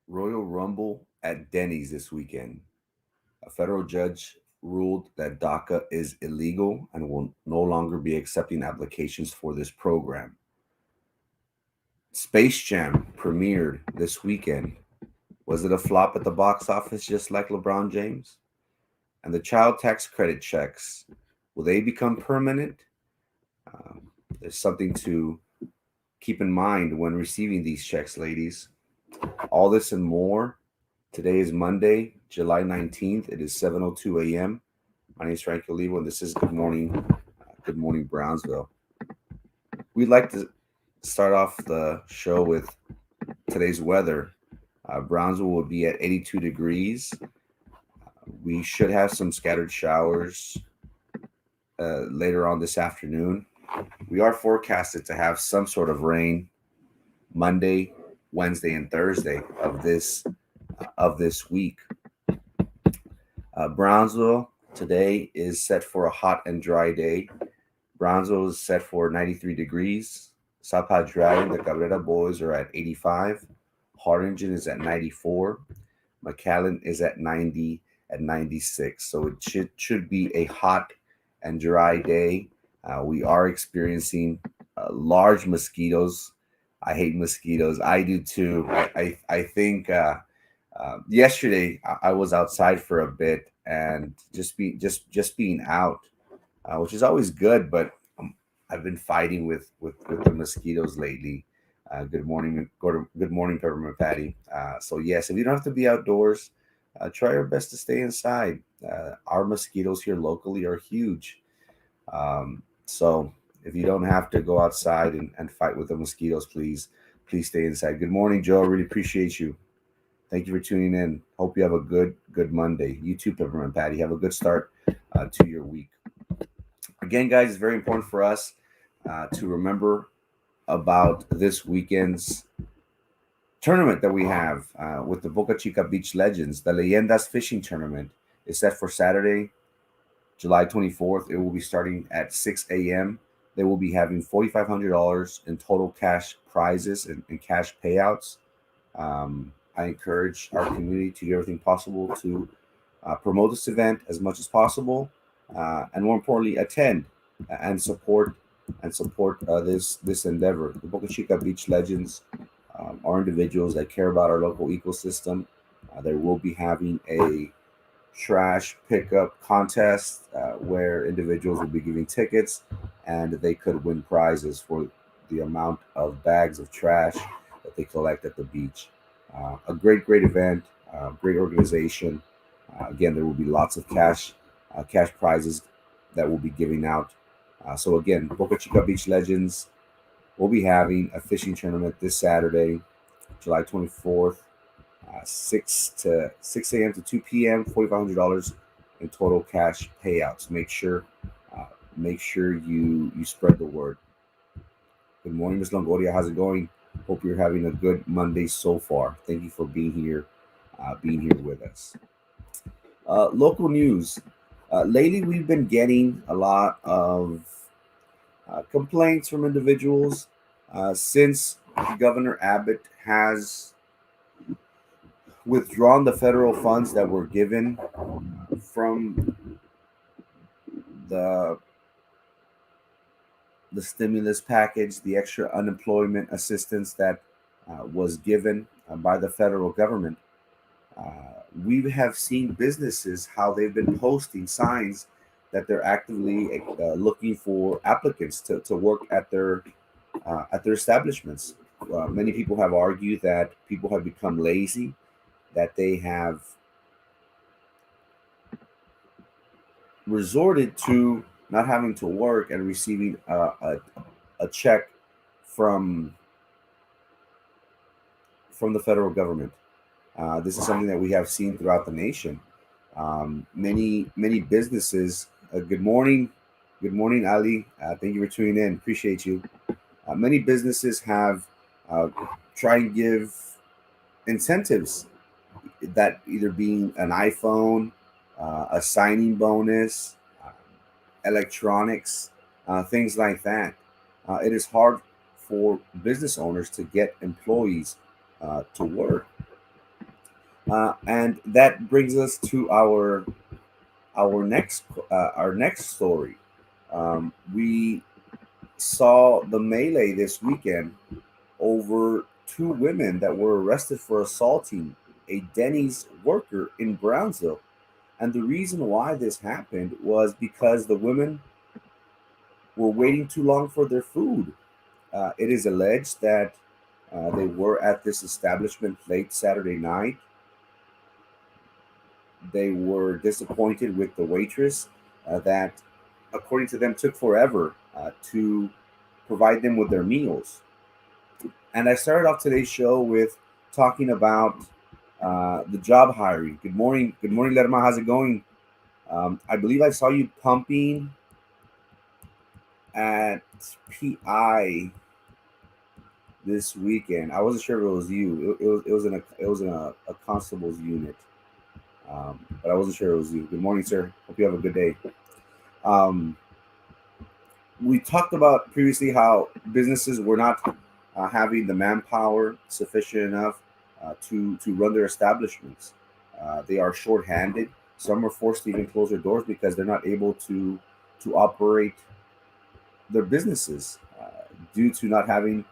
Royal Rumble at Dennys this weekend. A federal judge ruled that DACA is illegal and will no longer be accepting applications for this program. Space Jam premiered this weekend. Was it a flop at the box office just like LeBron James? And the child tax credit checks, will they become permanent? Um, there's something to keep in mind when receiving these checks, ladies. All this and more. Today is Monday, July 19th. It is 7:02 a.m. My name is Frank Olivo, and this is Good Morning Brownsville. We'd like to start off the show with today's weather. Brownsville will be at 82 degrees. We should have some scattered showers later on this afternoon. We are forecasted to have some sort of rain Monday, Wednesday, and Thursday of this week. Brownsville today is set for a hot and dry day. Brownsville is set for 93 degrees. South Padre Dragon, the Cabrera boys are at 85. Harlingen is at 94. McAllen is at 90 and 96. So it should be a hot and dry day. We are experiencing large mosquitoes. I hate mosquitoes. I do too. I think yesterday I was outside for a bit and just being out, which is always good. But I've been fighting with the mosquitoes lately. Good morning, Peppermint Patty. So yes, if you don't have to be outdoors, try your best to stay inside. Our mosquitoes here locally are huge. So if you don't have to go outside and fight with the mosquitoes, please stay inside. Good morning, Joe. I really appreciate you. Thank you for tuning in. Hope you have a good Monday. You too, Peppermint Patty. Have a good start to your week. Again, guys, it's very important for us to remember about this weekend's tournament that we have with the Boca Chica Beach Legends. The Leyendas Fishing Tournament is set for Saturday, July 24th. It will be starting at 6 a.m. They will be having $4,500 in total cash prizes and cash payouts. I encourage our community to do everything possible to promote this event as much as possible, and more importantly, attend and support this endeavor. The Boca Chica Beach Legends are individuals that care about our local ecosystem. They will be having a trash pickup contest where individuals will be giving tickets and they could win prizes for the amount of bags of trash that they collect at the beach. A great event, great organization. Again, there will be lots of cash prizes that will be giving out. So again, Boca Chica Beach Legends will be having a fishing tournament this Saturday, July 24th, 6 a.m. to 2 p.m. $4,500 in total cash payouts. Make sure you spread the word. Good morning, Miss Longoria. How's it going? Hope you're having a good Monday so far. Thank you for being here with us. Local news. Lately, we've been getting a lot of complaints from individuals since Governor Abbott has withdrawn the federal funds that were given from the the stimulus package, the extra unemployment assistance that was given by the federal government. We have seen businesses how they've been posting signs that they're actively looking for applicants to work at their establishments. Many people have argued that people have become lazy, that they have resorted to not having to work and receiving a check from from the federal government. This is something that we have seen throughout the nation. Many businesses. Good morning, Ali. Thank you for tuning in. Appreciate you. Many businesses have tried and give incentives, that either being an iPhone, a signing bonus, electronics, things like that. It is hard for business owners to get employees to work. And that brings us to our next story. We saw the melee this weekend over two women that were arrested for assaulting a Denny's worker in Brownsville. And the reason why this happened was because the women were waiting too long for their food. It is alleged that they were at this establishment late Saturday night. They were disappointed with the waitress that, according to them, took forever to provide them with their meals. And I started off today's show with talking about the job hiring. Good morning, Lerma. How's it going? I believe I saw you pumping at PI this weekend. I wasn't sure if it was you. It was in a constable's unit, but I wasn't sure it was you. Good morning, sir. Hope you have a good day. Um, we talked about previously how businesses were not having the manpower sufficient enough to run their establishments. They are shorthanded. Some are forced to even close their doors because they're not able to operate their businesses due to not having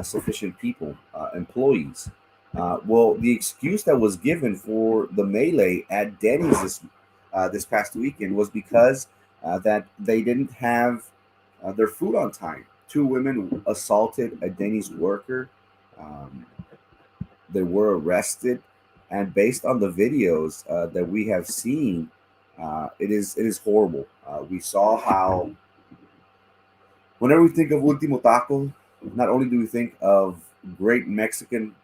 sufficient people, employees. Well, the excuse that was given for the melee at Denny's this past weekend was because that they didn't have their food on time. Two women assaulted a Denny's worker. Um, they were arrested, and based on the videos that we have seen, it is horrible. We saw how whenever we think of Ultimo Taco, not only do we think of great Mexican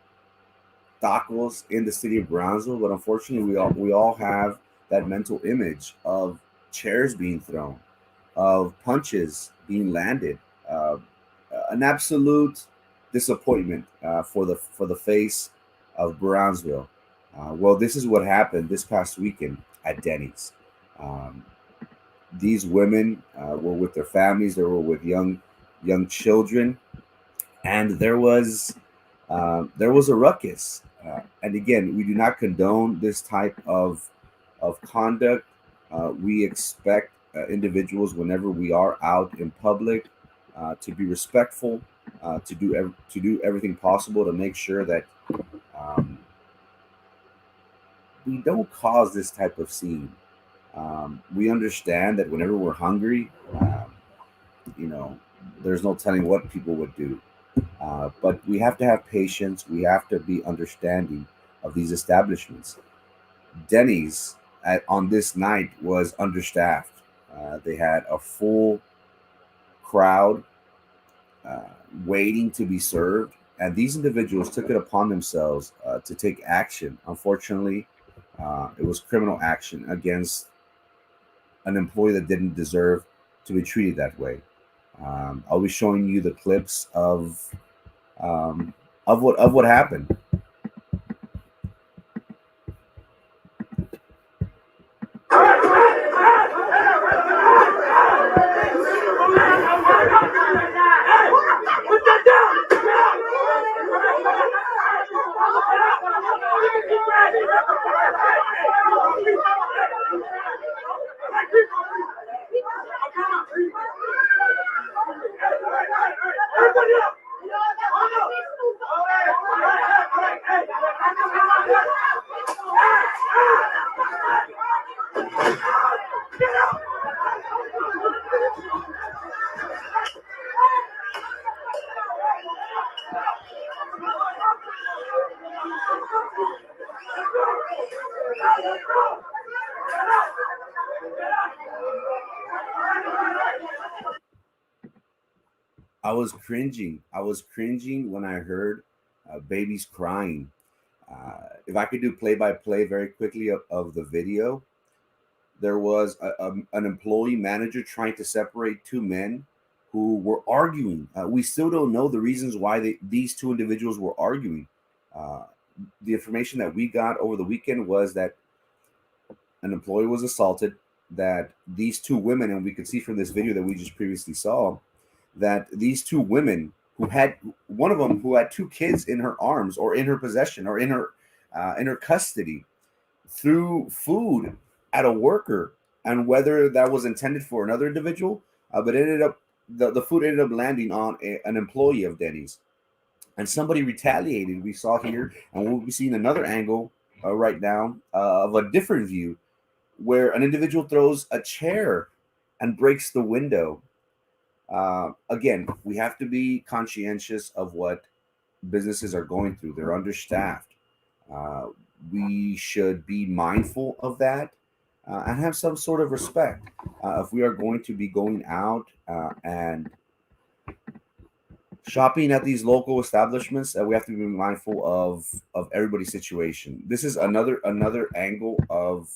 tacos in the city of Brownsville, but unfortunately, we all have that mental image of chairs being thrown, of punches being landed, uh, an absolute disappointment for the face of Brownsville. Well, this is what happened this past weekend at Denny's. Um, these women were with their families; they were with young children, and there was a ruckus. And again, we do not condone this type of conduct. We expect individuals, whenever we are out in public, to be respectful, to do everything possible to make sure that um, we don't cause this type of scene. We understand that whenever we're hungry, you know, there's no telling what people would do. But we have to have patience. We have to be understanding of these establishments. Denny's on this night was understaffed. They had a full crowd uh, waiting to be served, and these individuals took it upon themselves to take action. Unfortunately, it was criminal action against an employee that didn't deserve to be treated that way. I'll be showing you the clips um, of what happened. I was cringing. I was cringing when I heard babies crying. If I could do play by play very quickly of the video, there was an employee manager trying to separate two men who were arguing. We still don't know the reasons why these two individuals were arguing. Uh, the information that we got over the weekend was that an employee was assaulted, that these two women, and we could see from this video that we just previously saw, that these two women who had one of them who had two kids in her arms or in her possession or in her in her custody, threw food at a worker, and whether that was intended for another individual, but it ended up the food ended up landing on an employee of Denny's, and somebody retaliated. We saw here, and we'll be seeing another angle right now of a different view, where an individual throws a chair and breaks the window. Again, we have to be conscientious of what businesses are going through. They're understaffed. Uh, we should be mindful of that and have some sort of respect. If we are going to be going out and shopping at these local establishments, we have to be mindful of everybody's situation. This is another angle of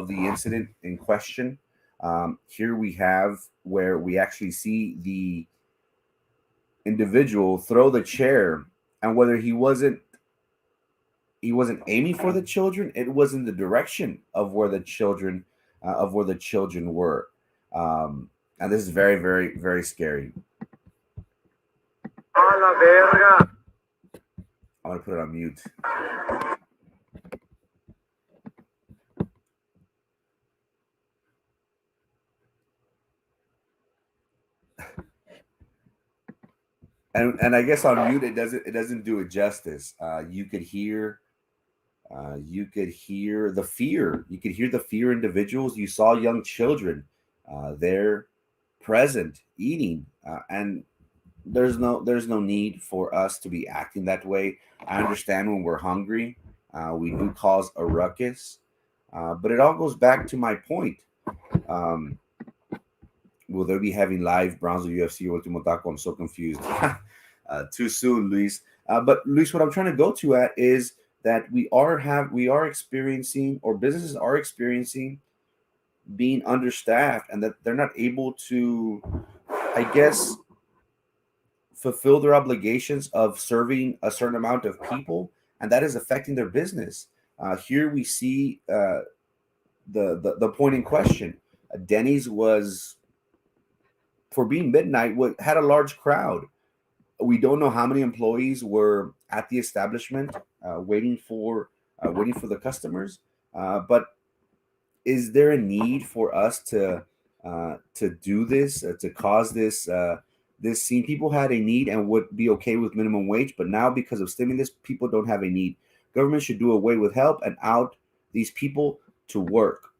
the incident in question. Here we have where we actually see the individual throw the chair, and whether he wasn't aiming for the children, it was in the direction of where the children were. And this is very, very, very scary. I'm gonna put it on mute. And I guess on mute it doesn't do it justice. You could hear the fear. You could hear the fear individuals. You saw young children there present eating, and there's no need for us to be acting that way. I understand when we're hungry, we do cause a ruckus, but it all goes back to my point. Um, will they be having live Brownsville UFC Ultimo Taco? I'm so confused. Too soon, Luis. But Luis, what I'm trying to go to at is that we are experiencing, or businesses are experiencing, being understaffed, and that they're not able to, I guess, fulfill their obligations of serving a certain amount of people, and that is affecting their business. Here we see the point in question. Denny's was, for being midnight, had a large crowd. We don't know how many employees were at the establishment waiting for the customers. But is there a need for us to do this, to cause this scene? People had a need and would be okay with minimum wage, but now because of stimulus, people don't have a need. Government should do away with help and out these people to work.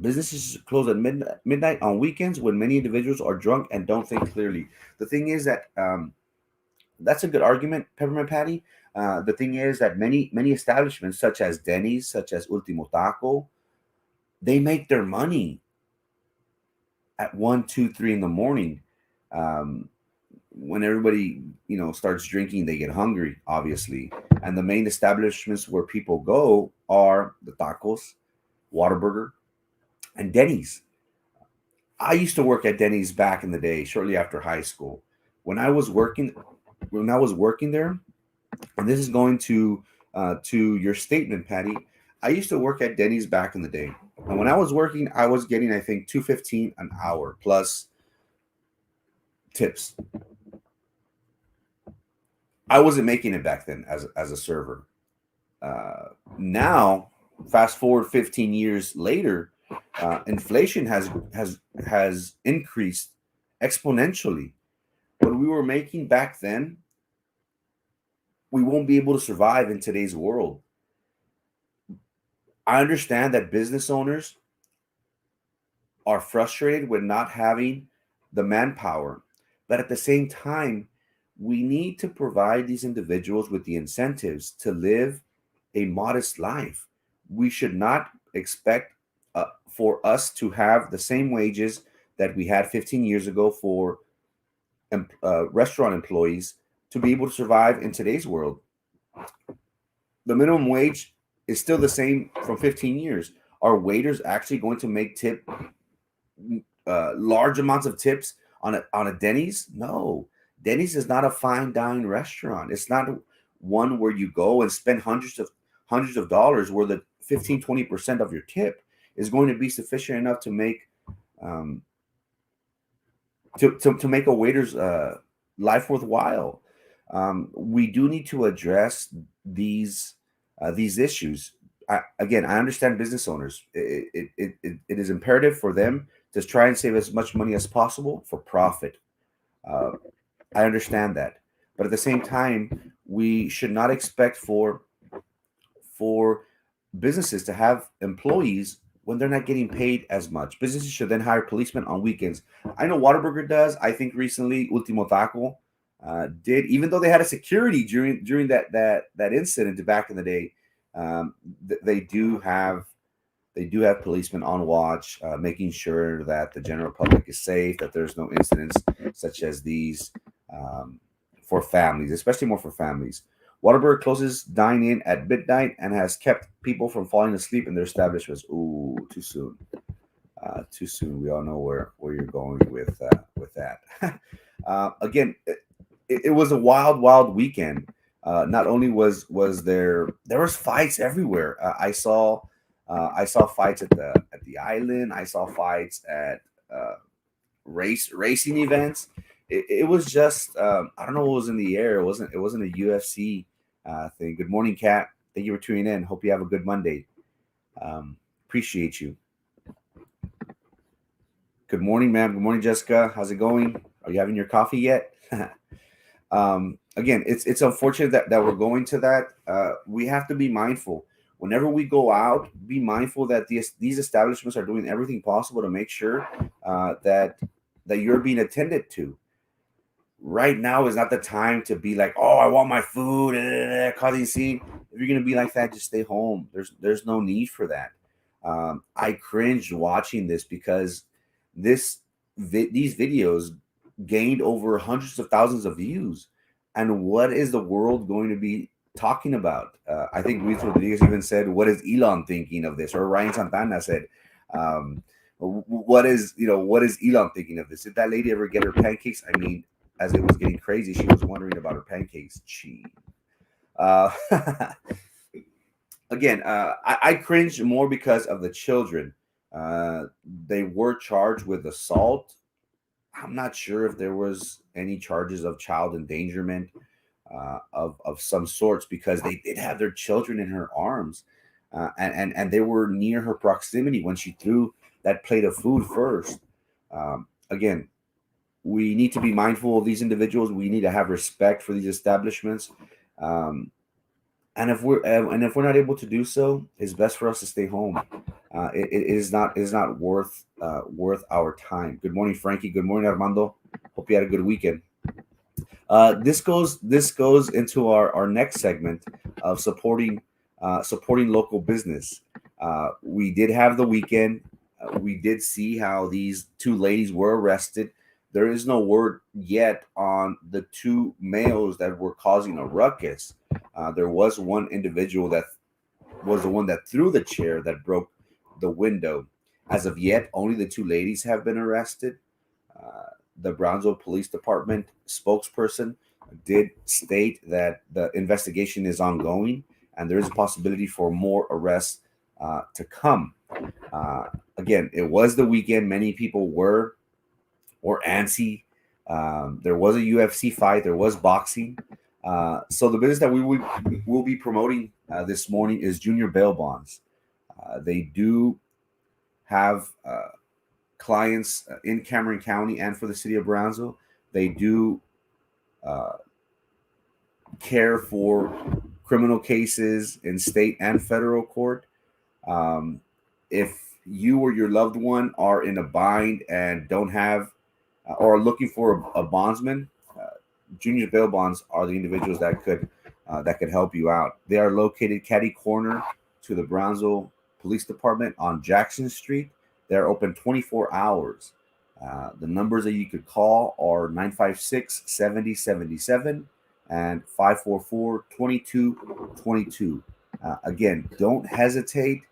Businesses close at midnight on weekends when many individuals are drunk and don't think clearly. The thing is that that's a good argument, Peppermint Patty. The thing is that many establishments, such as Denny's, such as Ultimo Taco, they make their money at 1, 2, 3 in the morning. Um, when everybody starts drinking, they get hungry, obviously, and the main establishments where people go are the tacos, Whataburger, and Denny's. I used to work at Denny's back in the day, shortly after high school. When I was working, there, and this is going to your statement, Patty. I used to work at Denny's back in the day, and when I was working, I was getting, I think, 2.15 an hour plus tips. I wasn't making it back then as a server. Now, fast forward 15 years later, inflation has increased exponentially. What we were making back then, we won't be able to survive in today's world. I understand that business owners are frustrated with not having the manpower, but at the same time, we need to provide these individuals with the incentives to live a modest life. We should not expect for us to have the same wages that we had 15 years ago for restaurant employees to be able to survive in today's world. The minimum wage is still the same from 15 years. Are waiters actually going to make large amounts of tips on a Denny's? No. Denny's is not a fine dining restaurant. It's not one where you go and spend hundreds of dollars, where the 15-20% of your tip is going to be sufficient enough to make to make a waiter's life worthwhile. We do need to address these these issues. Again, I understand business owners. It is imperative for them to try and save as much money as possible for profit. Uh, I understand that, but at the same time, we should not expect for businesses to have employees when they're not getting paid as much. Businesses should then hire policemen on weekends. I know Whataburger does. I think recently Ultimo Taco did, even though they had a security during that incident back in the day. They do have policemen on watch, making sure that the general public is safe, that there's no incidents such as these um, for families, especially more for families. Waterbury closes dine-in at midnight and has kept people from falling asleep in their establishments. Ooh, too soon. Too soon. We all know where you're going with that. Again, it was a wild weekend. Not only was there was fights everywhere. I saw fights at the island. I saw fights at uh, racing events. It was just I don't know what was in the air. It wasn't a UFC thing. Good morning, Kat. Thank you for tuning in. Hope you have a good Monday. Appreciate you. Good morning, ma'am. Good morning, Jessica. How's it going? Are you having your coffee yet? Again, it's unfortunate that we're going to that. We have to be mindful. Whenever we go out, be mindful that these establishments are doing everything possible to make sure that you're being attended to. Right now is not the time to be like, oh, I want my food, causing scene. If you're gonna be like that, just stay home. There's no need for that. I cringed watching this because these videos gained over hundreds of thousands of views. And what is the world going to be talking about? I think Luis Rodriguez even said, "What is Elon thinking of this?" Or Ryan Santana said, um, what is Elon thinking of this? Did that lady ever get her pancakes? I mean, as it was getting crazy, she was wondering about her pancakes. Gee. Uh, Again, I cringe more because of the children. They were charged with assault. I'm not sure if there was any charges of child endangerment of some sorts because they did have their children in her arms, and they were near her proximity when she threw that plate of food first. Again, we need to be mindful of these individuals. We need to have respect for these establishments. Um, and if we're not able to do so, it's best for us to stay home. It is not worth our time. Good morning, Frankie. Good morning, Armando. Hope you had a good weekend. This goes into our next segment of supporting local business. We did have the weekend. We did see how these two ladies were arrested. There is no word yet on the two males that were causing a ruckus. There was one individual that was the one that threw the chair that broke the window. As of yet, only the two ladies have been arrested. Uh, the Brownsville Police Department spokesperson did state that the investigation is ongoing and there is a possibility for more arrests to come. Uh, Again, it was the weekend. Many people were antsy. There was a UFC fight. There was boxing. So the business that will be promoting this morning is Junior Bail Bonds. They do have clients in Cameron County and for the city of Brownsville. They do uh, care for criminal cases in state and federal court. Um, if you or your loved one are in a bind and don't have or are looking for a bondsman, Junior Bail Bonds are the individuals that could help you out. They are located catty corner to the Brownsville Police Department on Jackson Street. They're open 24 hours. The numbers that you could call are 956-7077 and 544-2222. Again, don't hesitate.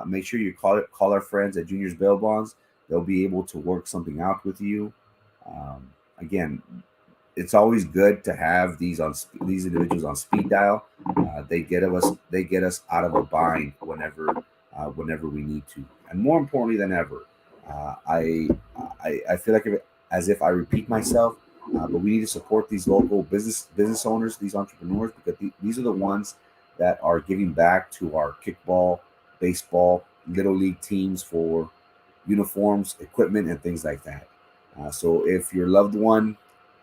Make sure you call our friends at Junior's Bail Bonds. They'll be able to work something out with you. Again, it's always good to have these individuals on speed dial. They get us out of a bind whenever we need to, and more importantly than ever, uh, I, I feel like as if I repeat myself, but we need to support these local business owners, these entrepreneurs, because these are the ones. that are giving back to our kickball, baseball, little league teams for uniforms, equipment, and things like that. So if your loved one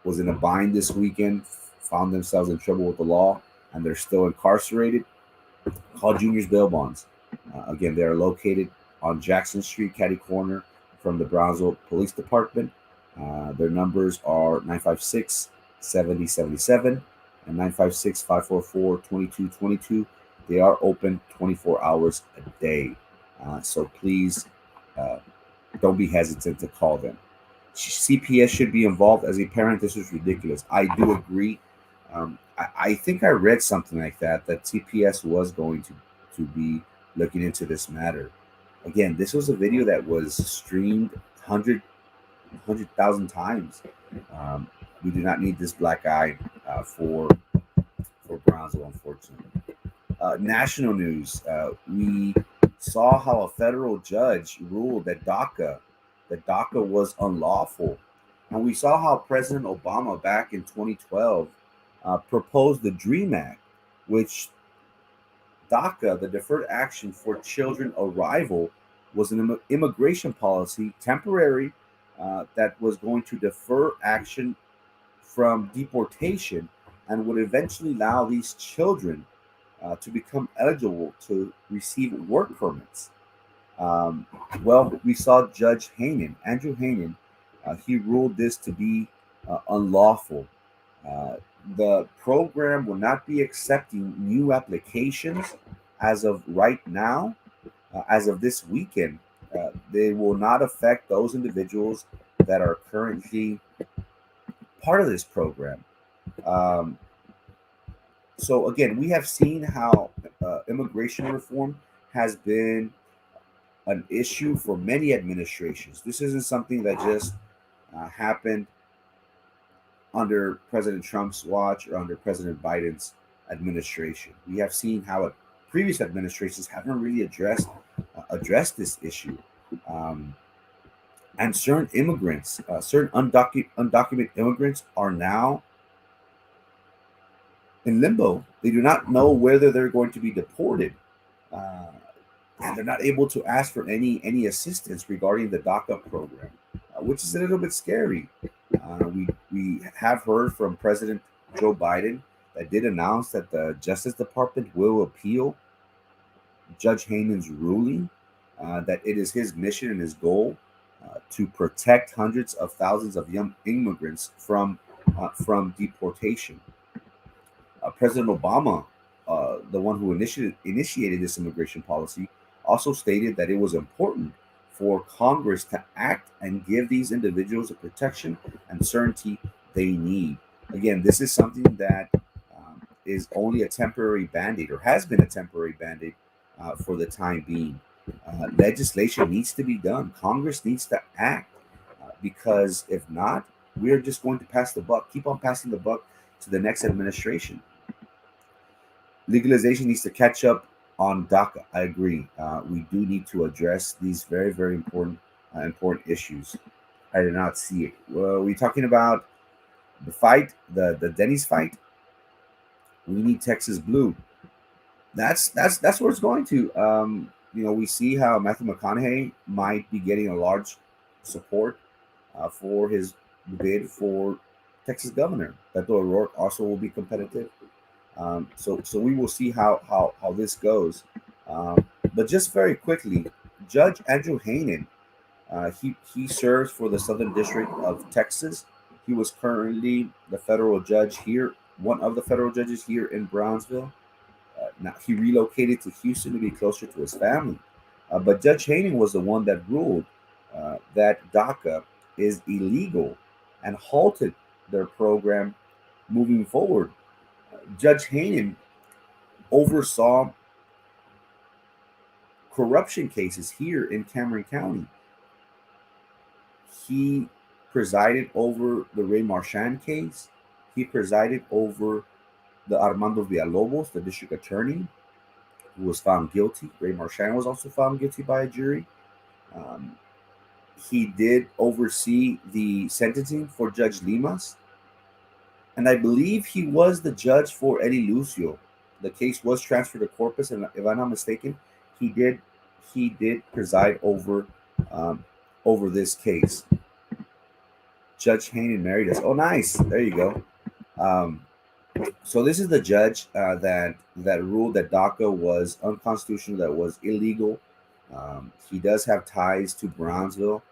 was in a bind this weekend, found themselves in trouble with the law, and they're still incarcerated, call Junior's Bail Bonds. Again, they are located on Jackson Street, Caddy Corner, from the Brownsville Police Department. Their numbers are 956 7077 and 956 544 2222. They are open 24 hours a day. So please uh, don't be hesitant to call them. CPS should be involved. As a parent, this is ridiculous. I do agree. I think I read something like that CPS was going to be looking into this matter. Again, this was a video that was streamed 100,000 times. Um, we do not need this black eye for Brownsville, unfortunately. National news. We saw how a federal judge ruled that DACA was unlawful, and we saw how President Obama back in 2012 proposed the Dream Act, which DACA, the Deferred Action for Children Arrival, was an immigration policy, temporary, that was going to defer action from deportation and would eventually allow these children to become eligible to receive work permits. Um, well, we saw Judge Andrew Hanen, he ruled this to be unlawful. Uh, the program will not be accepting new applications as of right now, as of this weekend. They will not affect those individuals that are currently part of this program. Um, so, again, we have seen how immigration reform has been an issue for many administrations. This isn't something that just happened under President Trump's watch or under President Biden's administration. We have seen how previous administrations haven't really addressed this issue, um, and certain immigrants, certain undocumented immigrants, are now in limbo. They do not know whether they're going to be deported. Uh, and they're not able to ask for any assistance regarding the DACA program, which is a little bit scary. We have heard from President Joe Biden that did announce that the Justice Department will appeal Judge Hanen's ruling, that it is his mission and his goal to protect hundreds of thousands of young immigrants from deportation. President Obama, the one who initiated this immigration policy, also stated that it was important for Congress to act and give these individuals the protection and certainty they need. Again, this is something that is only a temporary band aid, or has been a temporary band aid for the time being. Legislation needs to be done. Congress needs to act, because if not, we are just going to pass the buck, keep on passing the buck to the next administration. Legalization needs to catch up on DACA. I agree. We do need to address these very, very important issues. I did not see it. Well, we're talking about the fight, the Dennys fight. We need Texas blue. That's where it's going to. We see how Matthew McConaughey might be getting a large support for his bid for Texas governor. Beto O'Rourke also will be competitive. So we will see how this goes. But just very quickly, Judge Andrew Hanen, he serves for the Southern District of Texas. He was currently the federal judge here, one of the federal judges here in Brownsville. Now he relocated to Houston to be closer to his family. But Judge Hanen was the one that ruled that DACA is illegal and halted their program moving forward. Judge Hanen oversaw corruption cases here in Cameron County. He presided over the Ray Marchand case. He presided over the Armando Villalobos, the district attorney, who was found guilty. Ray Marchand was also found guilty by a jury. Um, he did oversee the sentencing for Judge Limas, and I believe he was the judge for Eddie Lucio. The case was transferred to Corpus, and if I'm not mistaken, he did he did preside um, over this case. Judge Hayden married us. Oh, nice. There you go. Um, so this is the judge that ruled that DACA was unconstitutional, that was illegal. He does have ties to Brownsville,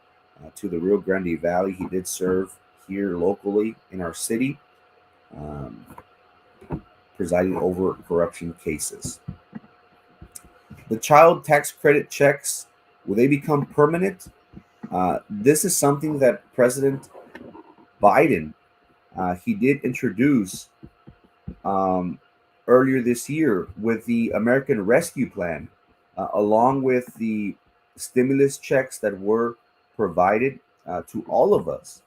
to the Rio Grande Valley. He did serve here locally in our city, um, presiding over corruption cases. The child tax credit checks, will they become permanent? This is something that President Biden, he did introduce um, earlier this year with the American Rescue Plan, along with the stimulus checks that were provided to all of us.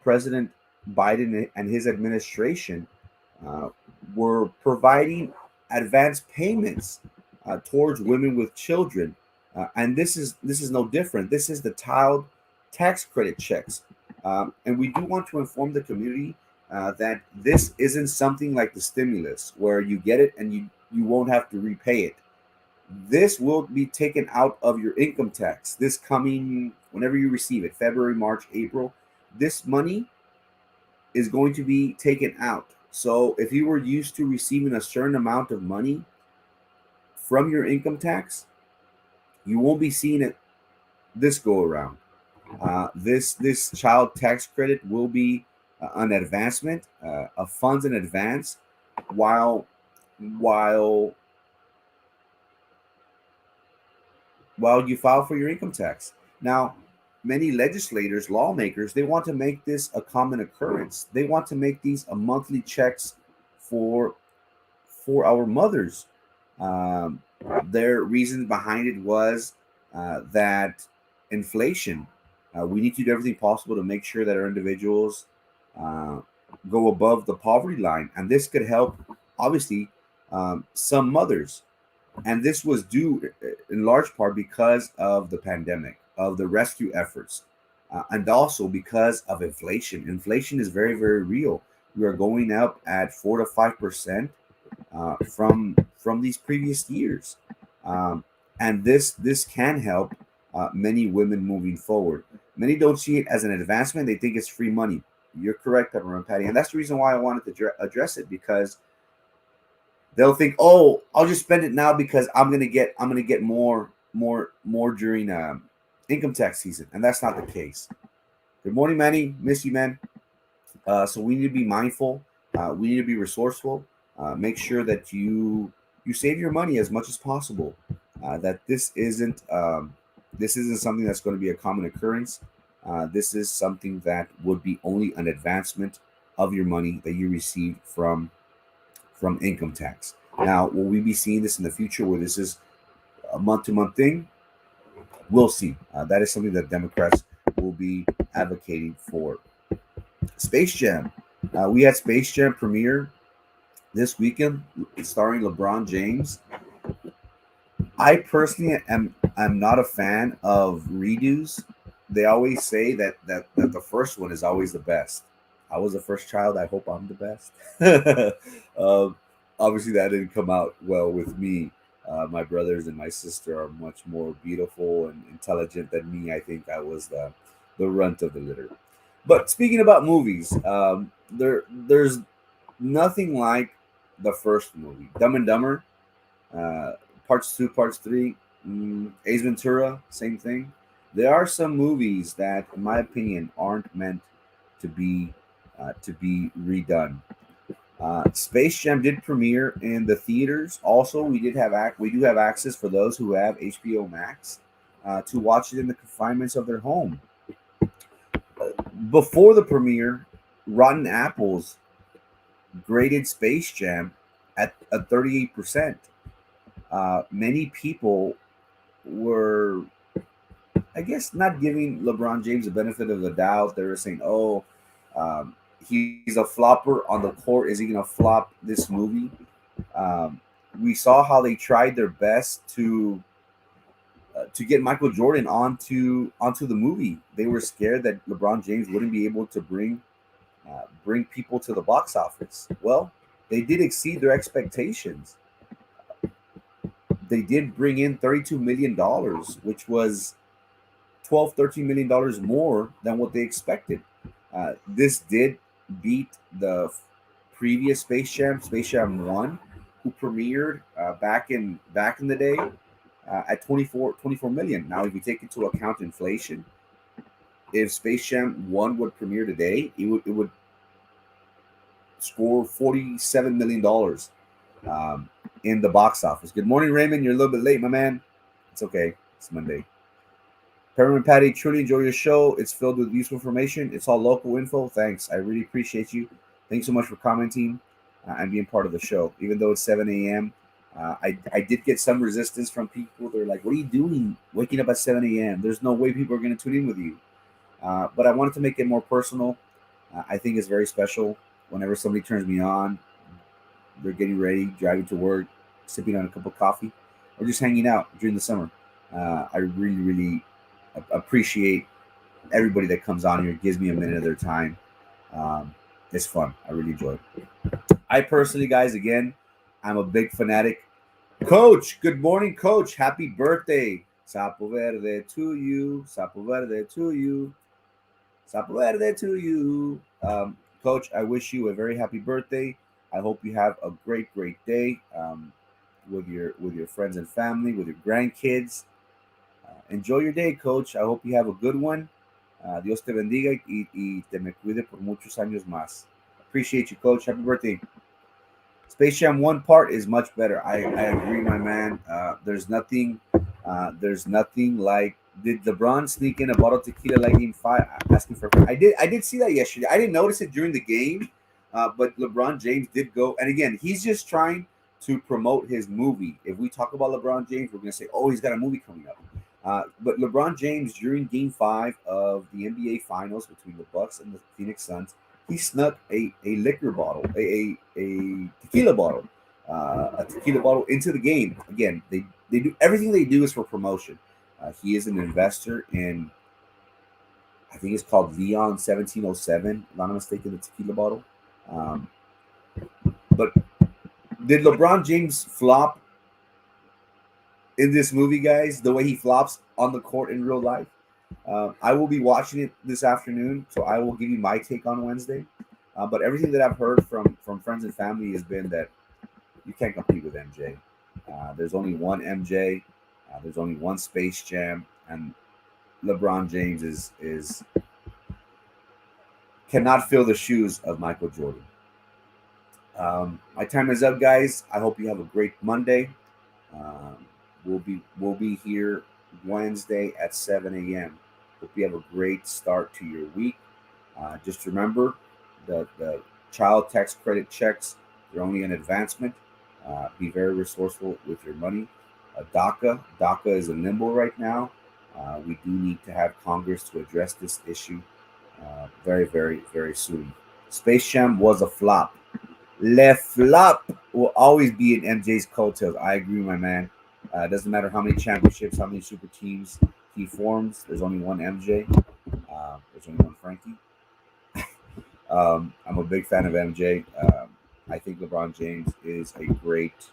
President Biden and his administration uh, were providing advance payments towards women with children, and this is no different. This is the child tax credit checks, and we do want to inform the community that this isn't something like the stimulus where you get it and you won't have to repay it. This will be taken out of your income tax this coming whenever you receive it, February, March, April. This money is going to be taken out. So if you were used to receiving a certain amount of money from your income tax, you won't be seeing it this go around. This child tax credit will be an advancement of funds in advance while while while you file for your income tax. Now, many legislators, lawmakers, they want to make this a common occurrence. They want to make these a monthly checks for for our mothers. Um, their reason behind it was that inflation. We need to do everything possible to make sure that our individuals uh, go above the poverty line, and this could help, obviously, some mothers. And this was due in large part because of the pandemic, of the rescue efforts, and also because of inflation. Inflation is very, very real. We are going up at 4 to 5% from these previous years, um, and this can help many women moving forward. Many don't see it as an advancement; they think it's free money. You're correct, Pepper and Patty, and that's the reason why I wanted to address it, because they'll think, "Oh, I'll just spend it now because I'm gonna get more during income tax season," and that's not the case. Good morning, Manny. Miss you, man. So we need to be mindful. We need to be resourceful. Make sure that you save your money as much as possible. That this isn't something that's going to be a common occurrence. This is something that would be only an advancement of your money that you receive from income tax. Now, will we be seeing this in the future where this is a month to month thing? We'll see. That is something that Democrats will be advocating for. Space Jam. We had Space Jam premiere this weekend, starring LeBron James. I personally am not a fan of redos. They always say that the first one is always the best. I was the first child. I hope I'm the best. um, Obviously, that didn't come out well with me. My brothers and my sister are much more beautiful and intelligent than me. I think I was the runt of the litter. But speaking about movies, there's nothing like the first movie, Dumb and Dumber, uh, parts two, parts three, Ace Ventura, same thing. There are some movies that, in my opinion, aren't meant to be redone. Space Jam did premiere in the theaters. Also, we do have access for those who have HBO Max to watch it in the confinements of their home. Before the premiere, Rotten Apples graded Space Jam at a 38%. Many people were, I guess, not giving LeBron James the benefit of the doubt. They were saying, "Oh, he's a flopper on the court. Is he going to flop this movie?" Um, we saw how they tried their best to get Michael Jordan onto the movie. They were scared that LeBron James wouldn't be able to bring people to the box office. Well, they did exceed their expectations. they did bring in $32 million, which was $12-13 million more than what they expected. This did beat the previous Space Jam 1, who premiered back in the day at 24 million. Now, if you take into account inflation, if Space Jam 1 would premiere today, it would score $47 million in the box office. Good morning, Raymond. You're a little bit late, my man. It's okay. It's Monday. Permanent Patty, truly enjoy your show. It's filled with useful information. It's all local info. Thanks. I really appreciate you. Thanks so much for commenting and being part of the show. Even though it's 7 a.m., I did get some resistance from people. They're like, what are you doing waking up at 7 a.m.? There's no way people are going to tune in with you. But I wanted to make it more personal. I think it's very special whenever somebody turns me on. They're getting ready, driving to work, sipping on a cup of coffee, or just hanging out during the summer. I really, really appreciate everybody that comes on here, gives me a minute of their time. It's fun. I really enjoy it. I personally, guys, again, I'm a big fanatic. Coach, good morning, Coach. Happy birthday. Sapo Verde to you. Sapo Verde to you. Sapo Verde to you. Coach, I wish you a very happy birthday. I hope you have a great day with your friends and family, with your grandkids. Enjoy your day, Coach. I hope you have a good one. Dios te bendiga y te me cuide por muchos años más. Appreciate you, Coach. Happy birthday. Space Jam 1 part is much better. I agree, my man. There's nothing like. Did LeBron sneak in a bottle of tequila like Game 5? Asking for. I did see that yesterday. I didn't notice it during the game, but LeBron James did go. And again, he's just trying to promote his movie. If we talk about LeBron James, we're gonna say, oh, he's got a movie coming up. But LeBron James, during Game 5 of the NBA Finals between the Bucks and the Phoenix Suns, he snuck a liquor bottle, a tequila bottle, into the game. Again, they do everything they do is for promotion. He is an investor in, I think it's called Leon 1707, if I'm not mistaken, the tequila bottle. But did LeBron James flop in this movie, guys, the way he flops on the court in real life? I will be watching it this afternoon, so I will give you my take on Wednesday. But everything that I've heard from friends and family has been that you can't compete with MJ. There's only one MJ. There's only one Space Jam, and LeBron James is cannot fill the shoes of Michael Jordan. My time is up, guys. I hope you have a great Monday. We'll be here Wednesday at 7 a.m. Hope you have a great start to your week. Just remember that the child tax credit checks are only an advancement. Be very resourceful with your money. DACA is in limbo right now. We do need to have Congress to address this issue very, very, very soon. Space Jam was a flop. Le flop will always be in MJ's coattails. I agree, my man. It doesn't matter how many championships, how many super teams he forms. There's only one MJ. There's only one Frankie. I'm a big fan of MJ. I think LeBron James is a great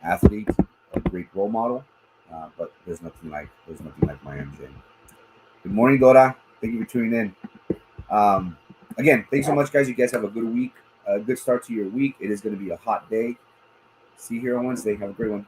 athlete, a great role model. But there's nothing like my MJ. Good morning, Dora. Thank you for tuning in. Again, thanks so much, guys. You guys have a good week, a good start to your week. It is going to be a hot day. See you here on Wednesday. Have a great one.